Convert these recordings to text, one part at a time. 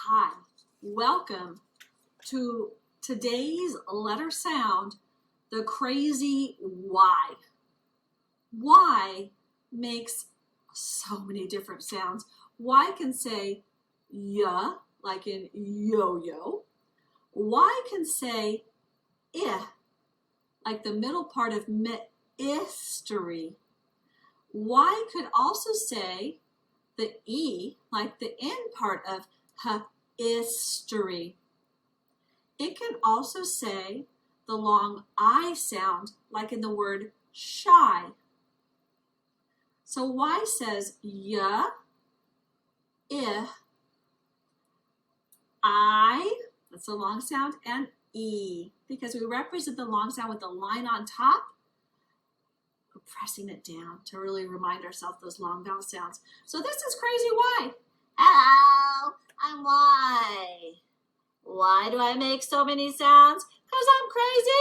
Hi, welcome to today's letter sound, the crazy Y. Y makes so many different sounds. Y can say ya, like in yo-yo. Y can say ih, like the middle part of mystery. Y could also say the E, like the end part of history. It can also say the long I sound, like in the word shy. So Y says ya, ih, I, that's a long sound, and E, because we represent the long sound with the line on top. We're pressing it down to really remind ourselves those long vowel sounds. So this is Crazy Y. Hello, I'm Y. Why do I make so many sounds? Because I'm crazy.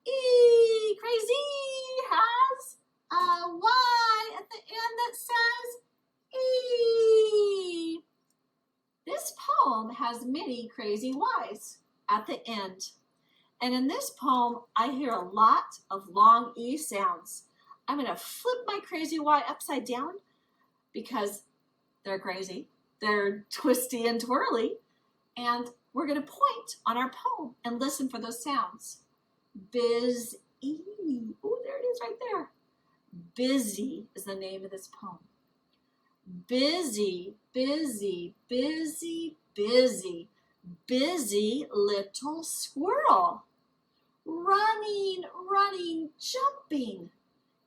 E, crazy has a Y at the end that says E. This poem has many crazy Y's at the end. And in this poem, I hear a lot of long E sounds. I'm going to flip my crazy Y upside down because they're crazy. They're twisty and twirly. And we're going to point on our poem and listen for those sounds. Busy. Oh, there it is right there. Busy is the name of this poem. Busy, busy, busy, busy. Busy little squirrel, running, running, jumping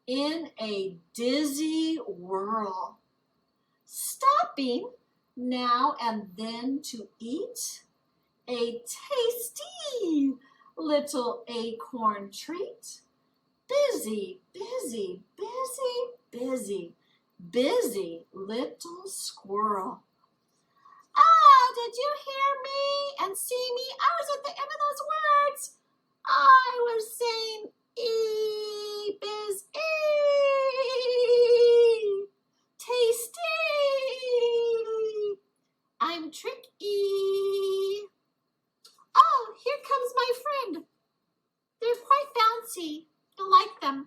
in a dizzy whirl, stopping now and then to eat a tasty little acorn treat. Busy, busy, busy, busy, busy little squirrel. Ah, did you hear me and see me? I was at the end of those words. I was saying E, biz, E, tasty. I'm tricky. Oh, here comes my friend. They're quite bouncy. I like them.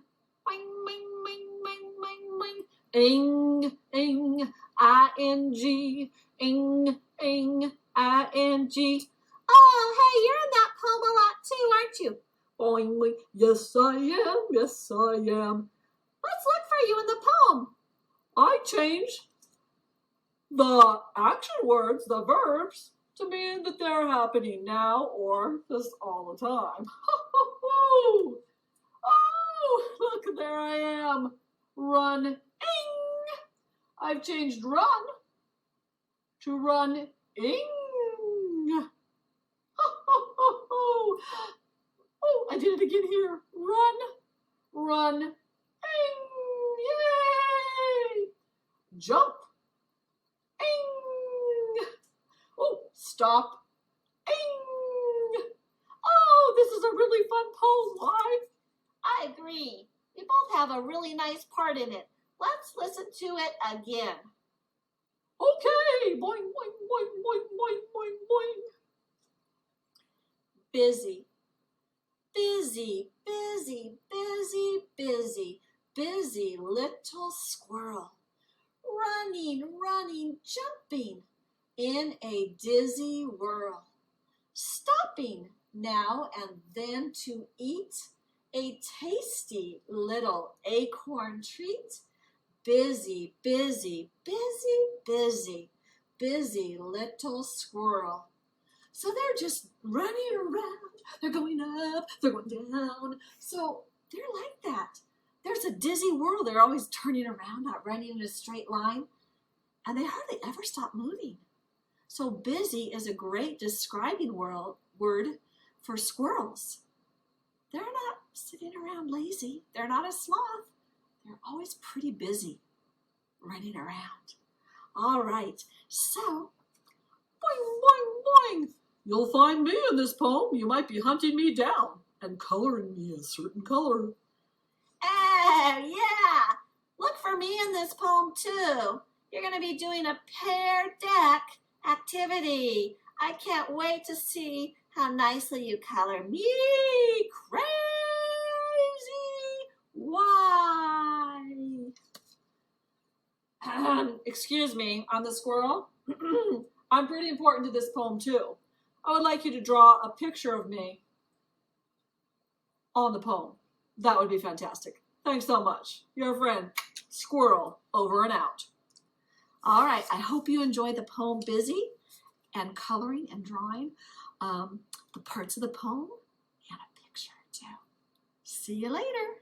Boing, boing, boing, boing, boing, boing. Ing, ing, I-N-G. Ing, ing, I-N-G. Oh, hey, you're in that poem a lot too, aren't you? Boing, boing. Yes, I am. Yes, I am. Let's look for you in the poem. I changed the action words, the verbs, to mean that they're happening now or just all the time. Oh, look, there I am. Run, ing. I've changed run to run, ing. Oh, I did it again here. Run, run, ing. Yay! Jump, ing. Oh, stop, ing. Oh, this is a really fun poem, Why? I agree. You both have a really nice part in it. Let's listen to it again. Okay. Boing, boing, boing, boing, boing, boing, boing. Busy, busy, busy, busy, busy, busy little squirrel. Running, running, jumping in a dizzy whirl. Stopping now and then to eat a tasty little acorn treat. Busy, busy, busy, busy, busy little squirrel. So they're just running around. They're going up, they're going down. So they're like that. There's a dizzy whirl. They're always turning around, not running in a straight line. And they hardly ever stop moving. So busy is a great describing word for squirrels. They're not sitting around lazy. They're not a sloth. They're always pretty busy running around. All right, so, boing, boing, boing. You'll find me in this poem. You might be hunting me down and coloring me a certain color. Yeah, look for me in this poem too. you're going to be doing a Pear Deck activity. I can't wait to see how nicely you color me crazy. Why? Excuse me, I'm the squirrel. I'm pretty important to this poem too. I would like you to draw a picture of me on the poem. That would be fantastic. Thanks so much. Your friend, Squirrel, over and out. All right, I hope you enjoyed the poem Busy and coloring and drawing the parts of the poem and a picture too. See you later.